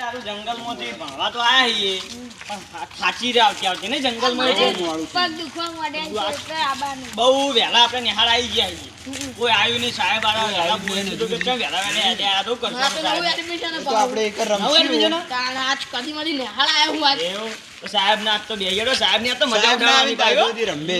આરું જંગલમાંથી ભણવા તો આયા છીએ પણ થાચી રહ્યા આવતી ને જંગલમાં પગ દુખવા માંડ્યા છે એટલે આબાનું. બહુ વહેલા આપણે નિહાળ આવી ગયા છીએ કોઈ આવ્યું નહીં સાહેબ આરા વહેલા બોલી દીધું કે કેમ વહેલા વહેલા આ તો કરશું તો આપણે એક રમશું આજ કદીમાંથી નિહાળ આવ્યો હું આજ. એવું તો સાહેબ ના તો બે ગયો સાહેબ ની આ તો મજા ઉડાવવાની પાયો રમે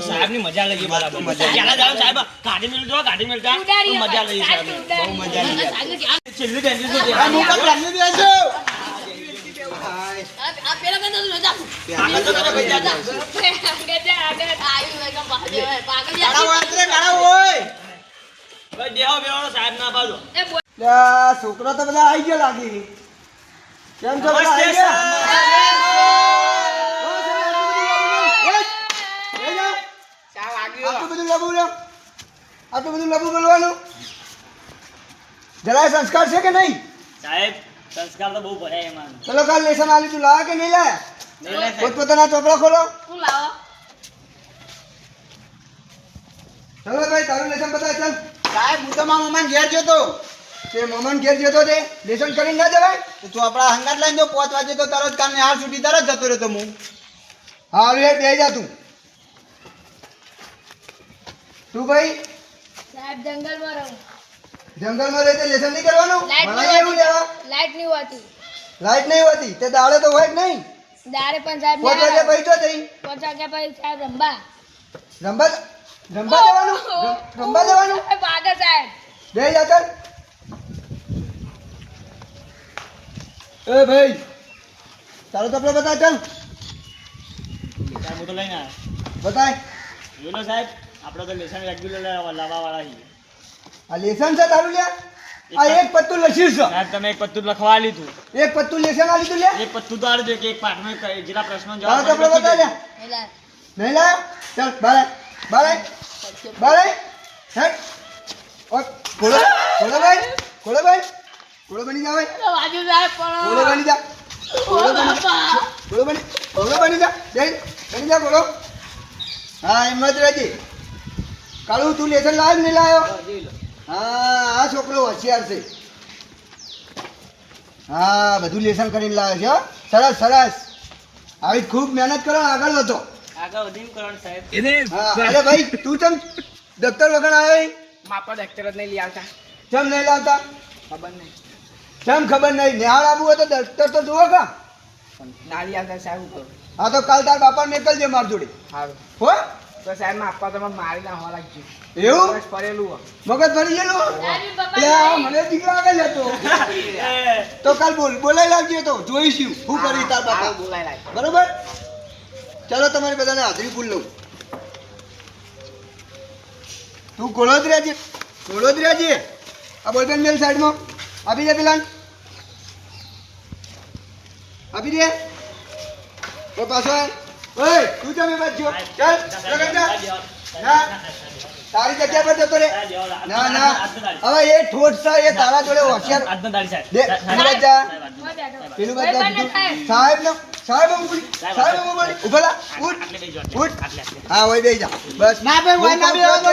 સાહેબ ની મજા લઈએ બરાબર ચાલા જાઓ સાહેબ ગાડી મેળ જો ગાડી મેળ જા મજા લઈએ સાહેબ બહુ મજા આવી છેલ્લી ટેન્શન તો આ મોટા રમી બેસો આ પેલો કઈ નતું રજા કાળા વાતરે કાળા હોય ભાઈ દેહો બેહો સાહેબ ના બાજુ છોકરો તો બધા આવી ગયા લાગી કેમ છો બધા આવી ગયા આટલું બધું લબુ બોલવાનું જરાય સંસ્કાર છે કે નહીં સાહેબ સંસ્કાર તો બહુ ભરાય એમાં ચલો કાલ લેસન આલી તું લાયા કે નહીં લાયા પોતપોતાના ચોપડા ખોલો હું લાવો ચલો ભાઈ તારું લેસન બતાવ ચાલ સાહેબ હું તો મારા મમ્માને ઘેર જતો તે મમ્માને ઘેર જતો તે લેસન કરીને ના જવાય તો તું આપણા હંગાત લઈને જો 5 વાગે તો તરત કામ હાર છૂટી તરત જતો રહેતો હું હા હવે બે જા તું ભાઈ સાહેબ જંગલમાં રહું. જંગલમાં રહે તે લેસન નહીં કરવાનું ભણાય એવું લેવા લાઈટ નહીં હોતી. લાઈટ નહીં હોતી તે દાડે તો હોય જ નહીં દારે પણ સાહેબ 5 વાગે પૈસો થઈ 5 વાગ્યા પછી સાહેબ રંબા રંબા જવાનું ભાગે સાહેબ. બે જા ચાલ એ ભાઈ તારો તો બતાવ ચાલ સાહેબ હું તો લઈને આવ્યો બતાય જોઈ લો સાહેબ આપણે તો લેસન રેગ્યુલર લાવવા વાળા છીએ આ લેસન છે તારું લ્યા આ એક પત્તું લખ્યું છે સાહેબ તમે એક પત્તું લખવા લીધું એક પત્તું લેસન આ લીધું લ્યા એક પત્તું તો આલજો કે એક પાઠમાં જેટલા પ્રશ્નો તારો તો જવાબ બતાવ લ્યા એલા નહીં લાયો ચાલ બારે હેટ ઓ ઘોડો ભાઈ ઘોડો બની જા ભાઈ વાજુ સાહેબ ઘોડો બની જા ઘોડો બની જા બની જા ઘોડો હા એમ જ રહેજે કાળુ તું લેસન લાવ્યો નહીં લાવ્યો હા આ છોકરો હોશિયાર છે હા બધું લેસન કરીને લાવ્યો છે હો. સરસ આવી ખૂબ મહેનત કરો આગળ વધો આગળ વધીને કરવાનું સાહેબ હા અરે ભાઈ તું ચમ દફતર વગર આવ્યો માપા ડોક્ટર જ નહીં લઈ આવતા ચમ નહીં લાવતા ખબર નહીં ચમ ખબર નહીં નિહાળ આવવું હોય તો દફતર તો જુઓ કા નાલી આવતા સાહેબ ઉપર હા તો કાલ તાર બાપા મેકલજે માર જોડે સારું હો તો સાહેબ માં આપવા તમે મારી ના હોવા લાગજો એવું બસ પડેલું મગજ ભરી ગયેલું સાહેબ બાપા એટલે આ મને દીકરા આગળ હતો તો કાલ બોલાઈ લાવજે તો જોઈશું શું કરી તાર બાપા બોલાય લાય બરોબર ચાલો તમારી બધાને હાજરી ભૂલ લઉં તું ગોળોદરા છે આ બોલપેન મેલ સાઈડમાં આપી દે પેલા આપી દે તો પાછો ઓય તું જમે બાજુ ચાલ લગન જા ના તારી જગ્યા પર જતો રે ના હવે એ ઠોઠ છે એ તારા જોડે હોશિયાર દે પેલું જા પેલું બાજુ સાહેબ ઉભા ઉઠ હા ઓય બેહી જા બસ ના ભાઈ ઓય ના બેહવા દો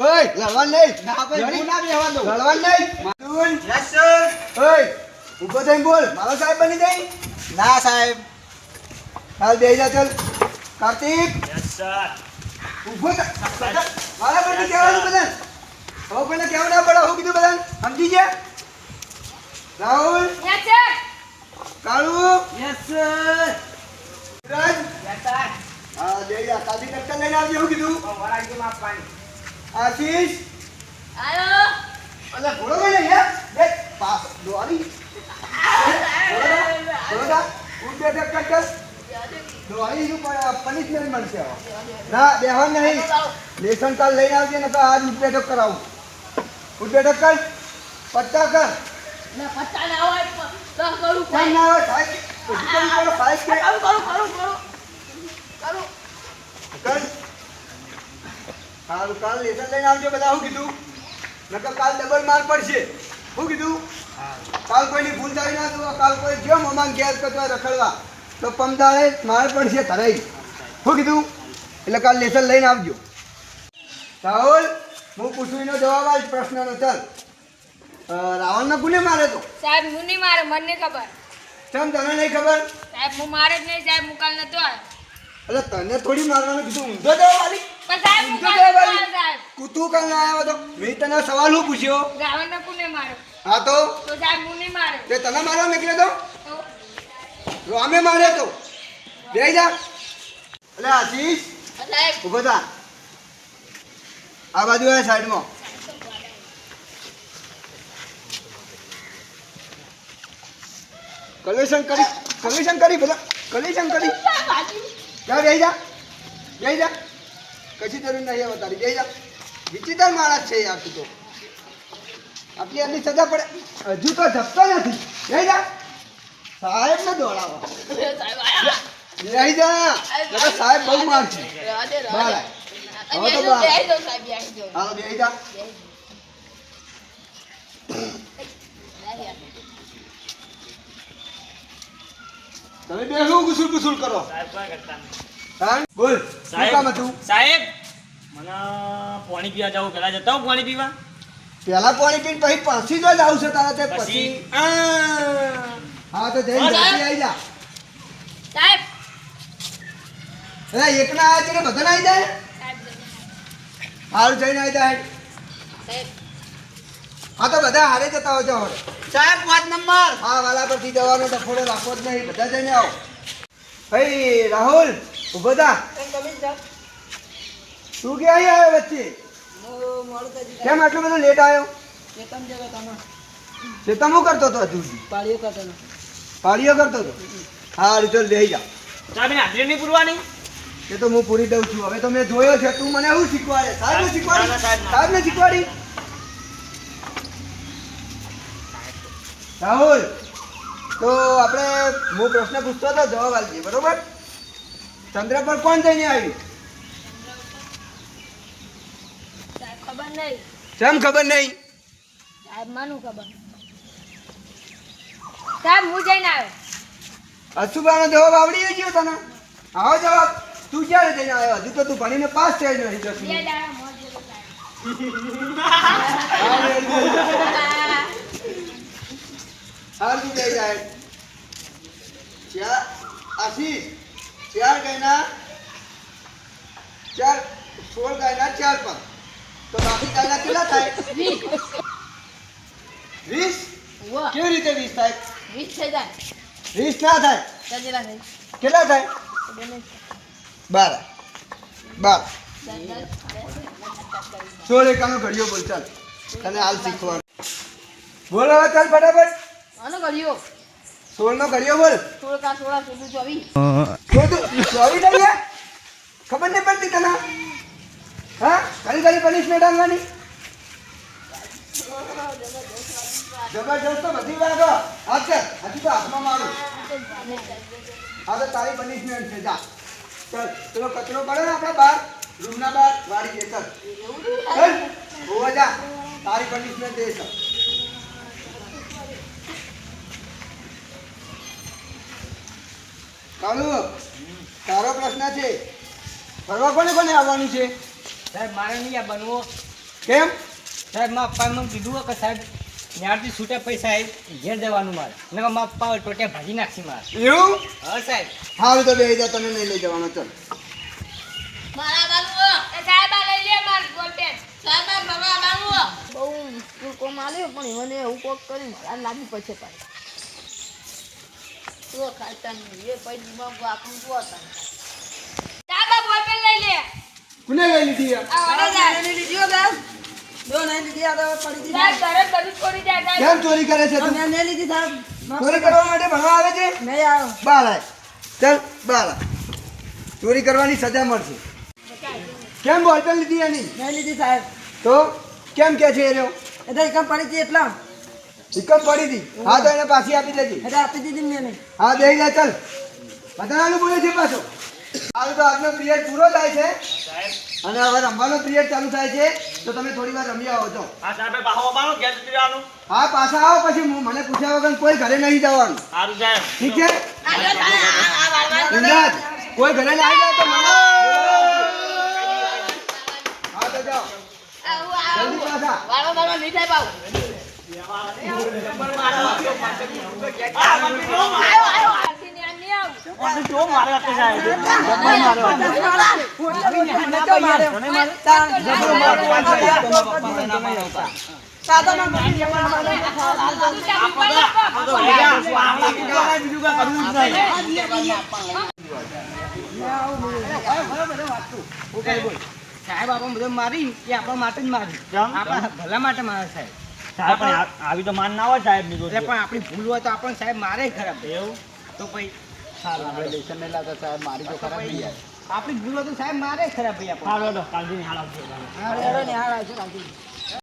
ઓય લડવા નહીં ના ભાઈ ના બેહવા દો લડવા નહીં યસ સર ઓય ઉભો થઈને બોલ મારો સાહેબ બની જાય ના સાહેબ હાલ બેહી જા ચાલ કાર્તિક યસ સર ઉભો થા મારા બની કહેવાનું બદન હવે કોઈને કહેવું ના પડે હું કીધું બદન સમજી ગયા રાહુલ યસ સર કાળુ યસ સર રાજ યસ સર હા દે જા કાદી ટક્કર લઈને આવજો હું કીધું વરાજી માં પાણી આશીષ આયો અલા ઘોડો લઈ લે બે પાસ દોડી ઘોડો ઉડ બે ટક્કર દોડી નું પનિશમેન્ટ મળશે ના બેહવા નહીં લેસન કાલ લઈને આવજે ને તો આજ ઉડ બે ટક્કર આવું ઉડ બે ટક્કર પટ્ટા કર ના પત્તા ના હોય તો કરું કેમ ના આવે સાહેબ સાહેબ કે કરું કર સારું કાલ લેસન લઈને આવજો બધા શું કીધું નકર કાલ ડબલ માર પડશે શું કીધું કાલ કોઈની ભૂલ થાય ના તો કાલ કોઈ જો મમાન ઘેર કતવા રખડવા તો પમદાળે માર પડશે ધરાઈ શું કીધું એટલે કાલ લેસન લઈને આવજો રાહુલ હું પૂછું એનો જવાબ આજ પ્રશ્નનો. ચાલ રાવણને કોને મારે તો? સાહેબ હું નહીં મારે, મને નહીં ખબર. કેમ તને નહીં ખબર? સાહેબ હું મારે જ નહીં સાહેબ, હું કાલ નતો આવ્યો. એટલે તને થોડી મારવાનું કીધું, ઊંધો જવાબ આલી. પણ સાહેબ હું ઊંધો કાલ જવાબ નતો આલી. આવ્યો સાહેબ. તું કાલ ના આવ્યો તો મેં તને સવાલ શું પૂછ્યો? રાવણને કોને માર્યો? હા તો તો સાહેબ હું નહીં માર્યો. તે તને મારવા નીકળ્યો તો? તો રામે માર્યો તો. બેહી જા. એટલે આશીષ સાહેબ ઊભો થા. આ બાજુ આ સાઈડમાં. કલેક્શન કરી બધા કલેક્શન કરી. જા બેહી જા. બેહી જા. કશી જરૂર નહીં હવે તારી. બેહી જા. વિચિત્ર માણસ છે યાર તું તો. આટલી સજા પડે હજુ તો ધપતો નથી. બેહી જા. સાહેબ ને દોડાવો. સાહેબ આયા. બેહી જા. નકર સાહેબ બહુ મારશે. રાધે બહાર રાધે. આય. હવે તો બહાર. બેહી જાઓ સાહેબ, બેહી જાઓ. હાલો બેહી જા. તમે બે શું ગુસુલ કરો? સાહેબ કોઈ કરતા નહીં. હા બોલ. શું કામ હતું? સાહેબ મને પાણી પીવા જવું, પેલા જતા હું પાણી પીવા. પેલા પાણી પીને પછી પાછી જો જ આવશે તારા તે પછી. પછી હા તો જઈને જલ્દી આવી જા. સાહેબ અરે એકના આવ્યા છે કે બધાને આવી જાય? સાહેબ હારું જઈને આવી જાય. સાહેબ હા તો બધા હારે જતા હોય છે હવે. સાહેબ 5 નંબર. હા વાલા પરથી જવાનો ડફોડો રાખવો જ નહીં. બધા જઈને આવો. ભાઈ રાહુલ ઊભો થા. તમે જાઓ. તું ક્યાં અહીં આવ્યો વચ્ચે? હું મોડું કરી કેમ આટલો બધો લેટ આવ્યો? એકમ જગત તમે ચેતન શું કરતો હતો હજુ સુધી? પાળીઓ કરતો ને. પાળીઓ કરતો હતો? હા ચાલ લઈ જા. સાહેબ એને હાજરી નહીં પૂરવાની. એ તો હું પૂરી દઉં છું. હવે તો મેં જોયો છે. તું મને શું શીખવાડે? સાહેબ શીખવાડી? ના, સાહેબ ના. સાહેબ ને શીખવાડી? રાહુલ તો આપણે હું પ્રશ્ન પૂછતો હતો, જવાબ આપજે બરોબર? ચંદ્ર પર કોણ જઈને આવ્યું? સાહેબ ખબર નહીં. કેમ ખબર નહીં? સાહેબ માનું ખબર. સાહેબ હું જઈને આવ્યો. અશુભાનો જવાબ આવડી ગયો તને? આવો જવાબ. તું ક્યારે જઈને આવ્યો? હજુ તો તું ભણીને પાસ થઈ નહીં. 10 બે મિનિટ. દાડા મોજ જેવો સાહેબ. હા, રેડી, રેડી. હાલ તું જઈ જાય. આશીષ 4 ગાયના 16 ગાયના 4 પણ તો બાકી ગાયના કેટલા થાય? 20. 20? વાહ. કેવી રીતે 20 થાય? 20 થઈ જાય. 20 ના થાય. કેટલા થઈ? કેટલા થાય? ખબર નહીં. 12. 12. 10. 16 એકાનો ઘડિયો બોલ ચાલ. તને હાલ શીખવાનું. બોલ હવે ચાલ ફટાફટ. આનો કર્યો 16 નો ઘડિયો બોલ. 16 કા 16 24. સોરી થઈ ગયા? ખબર નહીં પડતી તને? હા ઘણી પનિશમેન્ટ આલવાની? જબરજસ્ત તો બધી લાગો. હા ચાલ હજી તો હાથમાં મારું. હા તો તારી પનિશમેન્ટ છે જા. ચાલ પેલો કચરો પડે ને આપણા બહાર રૂમના બહાર વાળી દે ચાલ. ચાલ હોવા જા. તારી પનિશમેન્ટ દે ચાલ. કાલુ તારો પ્રશ્ન છે. ફરવા કોને કોને આવવાનું છે? સાહેબ મારે નહીં આ બનવો. કેમ? સાહેબ મારા પપ્પાએ મને કીધું કે સાહેબ ત્યારથી છૂટા પૈસા ઘેર જવાનું મારે. નકર મારા પપ્પા ટોટિયા ભાજી નાખશે મારે. એવું? હા સાહેબ. હાલ તો બે જા તને નહીં લઈ જવાનો ચાલ. મારા બાલવો એ સાહેબ આ લઈ લે માર બોલપેન. સાહેબ આ મારા બાલવો બહુ સ્કૂલ કોમ આલ્યો પણ મને એવું કોક કર્યું આ લાગી પછી પાડે. તો ખાતા નહીં એ પૈ દિમાગ આપણું તો હતા. સાહેબ આ બોલપેન લઈ લે. કોને લઈ લીધી યાર? આ વડે જાય. લઈ લીધી ગામ દો નહીં લીધી આ તો પડી સાહેબ દીધી ઘરે બધું છોડી જાય સાહેબ. કેમ ચોરી કરે છે તું? મેં નહીં લીધી સાહેબ ચોરી કરવા માટે ભણવા આવે છે? નહીં આવ્યો બાર આય. ચાલ બાર આય. ચોરી કરવાની સજા મળશે. કેમ બોલપેન લીધી એની? નહીં લીધી સાહેબ તો કેમ કે છે એ રહ્યો? એ તો એકમ પડી હતી એટલા ઇકમ પડી હતી. હા તો એને પાછી આપી દેજે. એટલે આપી દીધી મેં નહીં હા દઈ જા ચાલ. બધાનું બોલે છે પાછો. હાલ તો આજનો પિરિયડ પૂરો થાય છે સાહેબ અને હવે રમવાનો પિરિયડ ચાલુ થાય છે તો તમે થોડી વાર રમી આવો છો. આ સાહેબ બાહો બાનો ઘેર જતી રહેવાનું. હા પાછા આવો પછી મને પૂછ્યા વગર કોઈ ઘરે નહીં જવાનું. સારું સાહેબ. ઠીક છે? આ જો સાહેબ આ વાળવા. ઇમરાન કોઈ ઘરે ના આવી જાય તો મને બોલાવજો. હા તો જાઓ. આ જલ્દી પાછા. વાળો નહીં થાય બાઉ આયો આરતી ને આની આવ સાહેબ આપણે બધો મારી એ આપણા માટે જ મારી આપણા ભલા માટે મારે સાહેબ સાહેબ પણ આવી તો માન ના હોય સાહેબ ની એટલે પણ આપણી ભૂલ હોય તો આપણને સાહેબ મારે ખરાબ એવું તો પછી આપણે લેશન નહીં લાવતા સાહેબ મારી તો ખરાબ નહીં યાર. આપણી ભૂલ હોય તો સાહેબ મારે ખરાબ ભાઈ આપણે કાલજી ની હાલ આવજો હાલો, હેડો ને, હાલો, આવજો, આવજો.